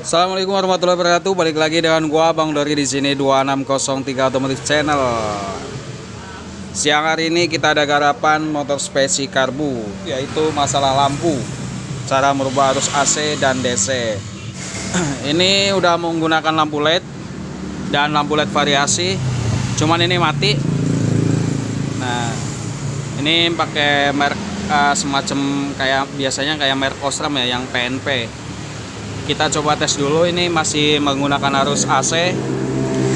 Assalamualaikum warahmatullahi wabarakatuh. Balik lagi dengan gua Bang Dori di sini 2603 Otomotif Channel. Siang hari ini kita ada garapan motor spesi karbu, yaitu masalah lampu, cara merubah arus AC dan DC. Ini udah menggunakan lampu LED dan lampu LED variasi, cuman ini mati. Nah, ini pakai merek semacam kayak biasanya kayak merek Osram ya, yang PNP. Kita coba tes dulu, ini masih menggunakan arus AC.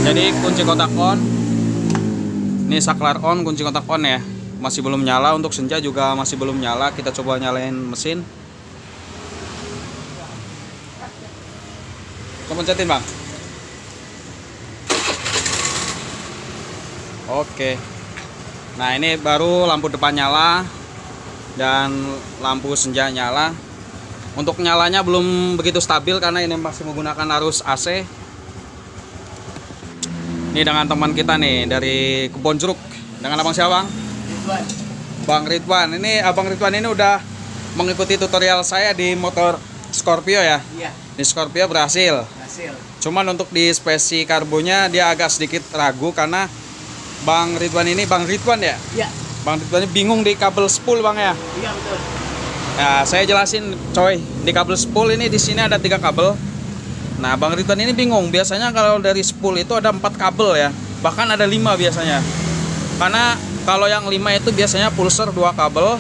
Jadi kunci kontak on, ini saklar on, kunci kontak on ya, masih belum nyala. Untuk senja juga masih belum nyala. Kita coba nyalain mesin. Coba pencetin bang. Oke. Nah ini baru lampu depan nyala dan lampu senja nyala. Untuk nyalanya belum begitu stabil karena ini masih menggunakan arus AC. Ini dengan teman kita nih dari Kebon Jeruk. Dengan abang siapa bang? Ridwan. Bang Ridwan. Ini abang Ridwan ini udah mengikuti tutorial saya di motor Scorpio ya. Iya. Di Scorpio berhasil. Cuman untuk di spesi karbonya dia agak sedikit ragu karena Bang Ridwan ini, Bang Ridwan ya? Iya. Bang Ridwan ini bingung di kabel spool bang ya. Iya betul. Nah, saya jelasin coy, di kabel spool ini di sini ada 3 kabel. Nah, Bang Ridwan ini bingung. Biasanya kalau dari spool itu ada 4 kabel ya. Bahkan ada 5 biasanya. Karena kalau yang 5 itu biasanya pulser 2 kabel.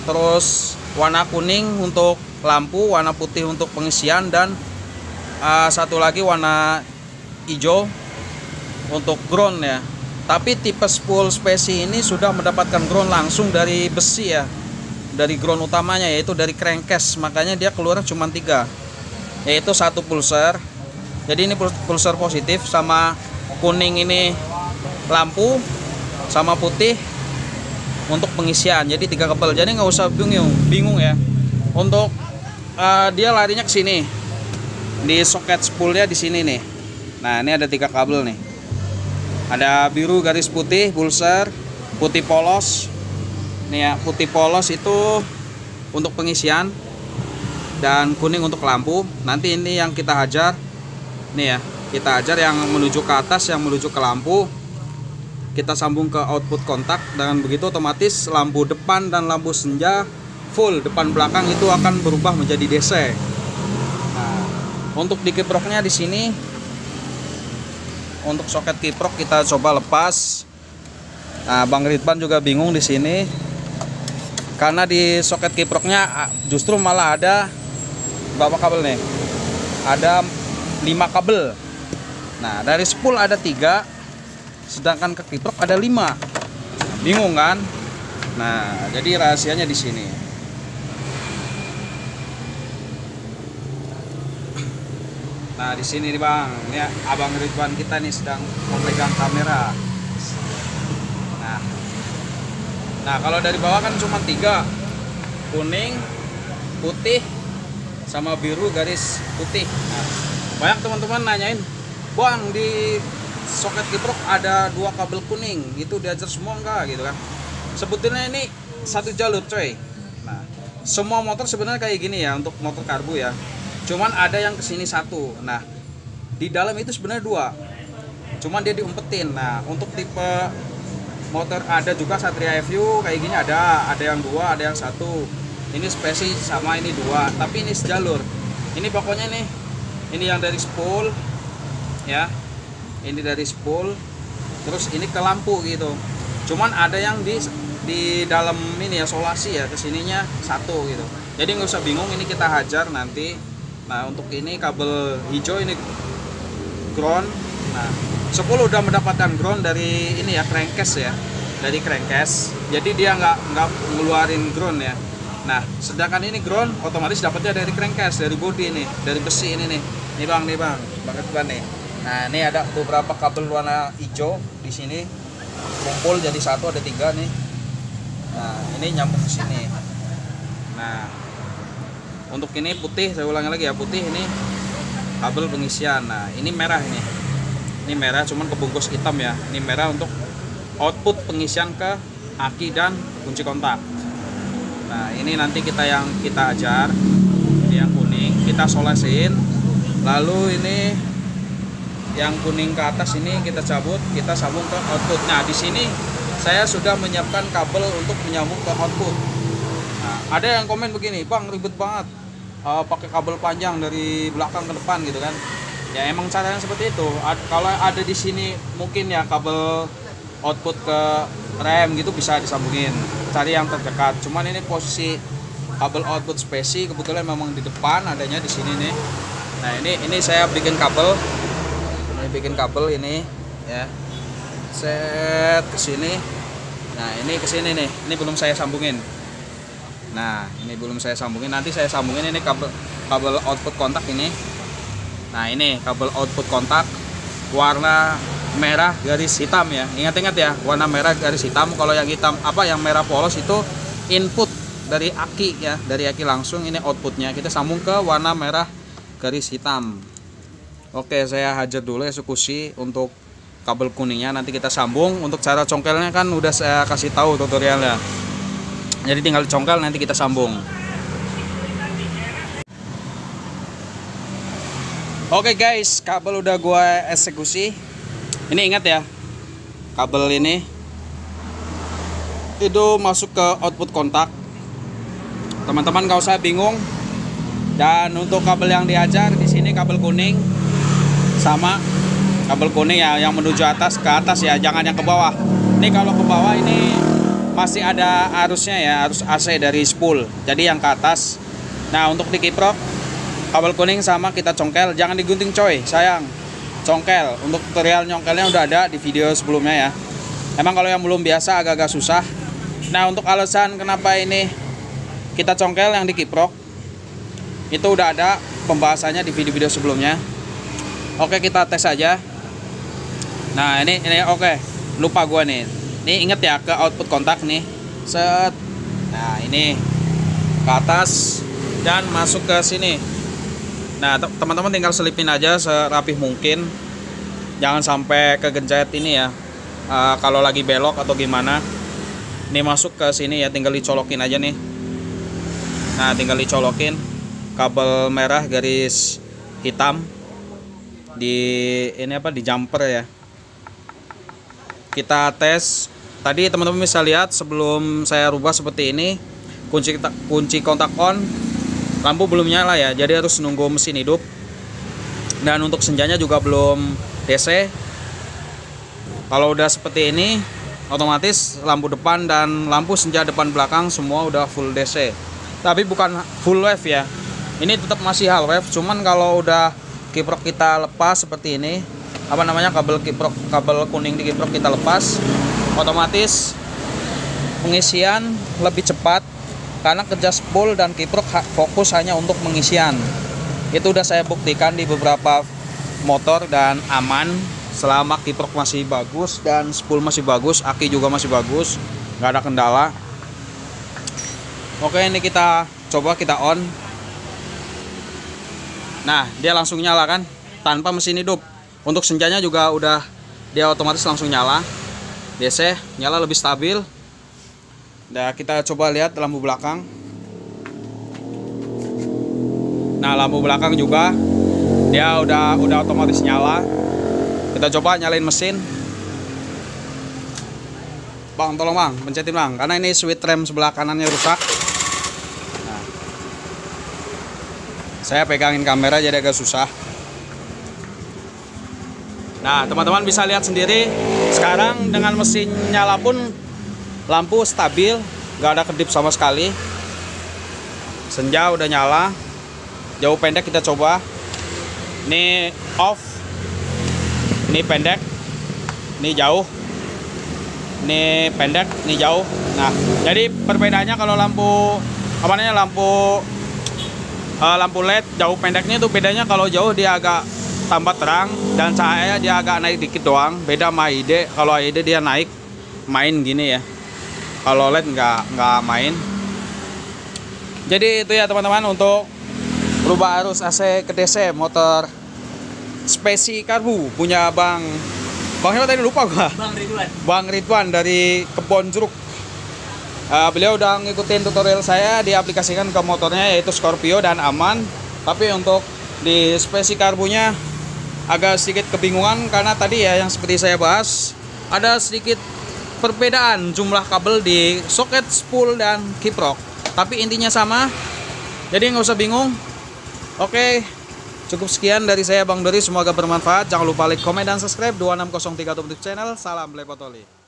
Terus warna kuning untuk lampu, warna putih untuk pengisian, dan satu lagi warna hijau untuk ground ya. Tapi tipe spool spesi ini sudah mendapatkan ground langsung dari besi ya, dari ground utamanya, yaitu dari crankcase. Makanya dia keluar cuma 3, yaitu 1 pulser. Jadi ini pulser positif, sama kuning ini lampu, sama putih untuk pengisian. Jadi 3 kabel. Jadi nggak usah bingung ya. Untuk dia larinya ke sini, di soket spoolnya di sini nih. Nah ini ada 3 kabel nih. Ada biru garis putih pulser, putih polos. Nih ya, putih polos itu untuk pengisian dan kuning untuk lampu. Nanti ini yang kita hajar. Nih ya, kita hajar yang menuju ke atas, yang menuju ke lampu. Kita sambung ke output kontak. Dengan begitu otomatis lampu depan dan lampu senja full, depan belakang itu akan berubah menjadi DC. Nah, untuk di kiproknya di sini, untuk soket kiprok kita coba lepas. Nah, Bang Ridwan juga bingung di sini. Karena di soket kiproknya justru malah ada berapa kabel nih? Ada 5 kabel. Nah, dari spool ada 3, sedangkan ke kiprok ada 5. Bingung kan? Nah, jadi rahasianya di sini. Nah, di sini nih Bang. Ini abang Ridwan kita nih sedang memegang kamera. Nah, kalau dari bawah kan cuma 3, kuning, putih, sama biru garis putih. Nah, banyak teman-teman nanyain, Bang, di soket kiprok ada 2 kabel kuning, itu diajar semua enggak gitu kan? Sebetulnya ini 1 jalur coy. Nah, semua motor sebenarnya kayak gini ya, untuk motor karbu ya. Cuman ada yang kesini 1. Nah, di dalam itu sebenarnya 2, cuman dia diumpetin. Nah, untuk tipe motor ada juga Satria FU kayak gini, ada yang 2, ada yang 1. Ini spesi sama ini 2, tapi ini sejalur. Ini pokoknya nih, ini yang dari spool ya, ini dari spool, terus ini ke lampu gitu. Cuman ada yang di dalam ini ya, solasi ya, kesininya 1 gitu. Jadi nggak usah bingung, ini kita hajar nanti. Nah, untuk ini kabel hijau ini ground. Nah, 10 udah mendapatkan ground dari ini ya, crankcase ya, dari crankcase. Jadi dia nggak ngeluarin ground ya. Nah, sedangkan ini ground otomatis dapatnya dari crankcase, dari bodi nih, dari besi ini nih. Nih bang, banget bang nih. Nah, ini ada beberapa kabel warna hijau di sini, kumpul jadi 1, ada 3 nih. Nah, ini nyambung ke sini. Nah, untuk ini putih, saya ulangi lagi ya, putih ini kabel pengisian. Nah, ini merah ini. Ini merah, cuman kebungkus hitam ya. Ini merah untuk output pengisian ke aki dan kunci kontak. Nah, ini nanti kita ajar. Ini yang kuning, kita solesin. Lalu ini yang kuning ke atas ini kita cabut, kita sambung ke output. Nah, di sini saya sudah menyiapkan kabel untuk menyambung ke output. Nah, ada yang komen begini, "Bang, ribet banget. Pakai kabel panjang dari belakang ke depan gitu kan." Ya emang caranya seperti itu. Kalau ada di sini mungkin ya kabel output ke rem gitu bisa disambungin. Cari yang terdekat. Cuman ini posisi kabel output spesi kebetulan memang di depan, adanya di sini nih. Nah, ini saya bikin kabel. Ini bikin kabel ini ya. Set ke sini. Nah, ini ke sini nih. Ini belum saya sambungin. Nah, ini belum saya sambungin. Nanti saya sambungin ini kabel output kontak ini. Nah, ini kabel output kontak warna merah garis hitam ya. Ingat-ingat ya, warna merah garis hitam. Kalau yang hitam yang merah polos itu input dari aki ya, dari aki langsung. Ini outputnya. Kita sambung ke warna merah garis hitam. Oke, saya hajar dulu eksekusi untuk kabel kuningnya, nanti kita sambung. Untuk cara congkelnya kan udah saya kasih tahu tutorialnya. Jadi tinggal congkel, nanti kita sambung. Oke guys, kabel udah gua eksekusi. Ini ingat ya, kabel ini itu masuk ke output kontak. Teman-teman gak usah bingung. Dan untuk kabel yang diajar di sini kabel kuning sama kabel kuning ya, yang menuju ke atas ya, jangan yang ke bawah. Ini kalau ke bawah ini masih ada arusnya ya, arus AC dari spool. Jadi yang ke atas. Nah, untuk dikiprok kabel kuning sama kita congkel, jangan digunting coy, sayang. Congkel. Untuk tutorial nyongkelnya udah ada di video sebelumnya ya. Emang kalau yang belum biasa agak-agak susah. Nah, untuk alasan kenapa ini kita congkel yang dikiprok itu udah ada pembahasannya di video-video sebelumnya. Oke, kita tes aja. Nah, ini oke. Lupa gua nih. Ini inget ya, ke output kontak nih. Set. Nah, ini ke atas dan masuk ke sini. Nah, teman-teman tinggal selipin aja serapih mungkin. Jangan sampai kegencet ini ya. Kalau lagi belok atau gimana. Ini masuk ke sini ya, tinggal dicolokin aja nih. Nah, tinggal dicolokin kabel merah garis hitam di di jumper ya. Kita tes. Tadi teman-teman bisa lihat sebelum saya rubah seperti ini, kunci kontak on, lampu belum nyala ya, jadi harus nunggu mesin hidup. Dan untuk senjanya juga belum DC. Kalau udah seperti ini, otomatis lampu depan dan lampu senja depan belakang semua udah full DC. Tapi bukan full wave ya, ini tetap masih half wave. Cuman kalau udah kiprok kita lepas seperti ini, kabel kuning di kiprok kita lepas, otomatis pengisian lebih cepat karena kerja spool dan kiprok fokus hanya untuk pengisian. Itu udah saya buktikan di beberapa motor dan aman selama kiprok masih bagus dan spool masih bagus, aki juga masih bagus, nggak ada kendala. Oke, ini kita coba, kita on. Nah, dia langsung nyala kan tanpa mesin hidup. Untuk senjanya juga udah dia otomatis langsung nyala. DC nyala lebih stabil. Nah, kita coba lihat lampu belakang. Nah, lampu belakang juga dia udah otomatis nyala. Kita coba nyalain mesin. Bang, tolong bang, pencetin bang, karena ini switch rem sebelah kanannya rusak. Nah, saya pegangin kamera jadi agak susah. Nah, teman-teman bisa lihat sendiri. Sekarang dengan mesin nyala pun lampu stabil, gak ada kedip sama sekali. Senja udah nyala. Jauh pendek kita coba. Ini off. Ini pendek. Ini jauh. Ini pendek, ini jauh. Nah, jadi perbedaannya kalau lampu lampu LED jauh pendeknya itu bedanya, kalau jauh dia agak tambah terang dan cahaya dia agak naik dikit doang. Beda sama ID. Kalau ID dia naik main gini ya. Kalau LED nggak main. Jadi itu ya teman-teman untuk berubah arus AC ke DC motor Spesi Karbu punya Bang siapa tadi, lupa gua. Bang Ridwan dari Kebon Jeruk. Beliau udah ngikutin tutorial saya, diaplikasikan ke motornya yaitu Scorpio dan aman. Tapi untuk di spesi karbunya agak sedikit kebingungan karena tadi ya yang seperti saya bahas ada sedikit perbedaan jumlah kabel di soket spool dan kiprok, tapi intinya sama, jadi nggak usah bingung. Oke, cukup sekian dari saya Bang Dori, semoga bermanfaat. Jangan lupa like, komen, dan subscribe 2603 YouTube channel. Salam Lepotoli.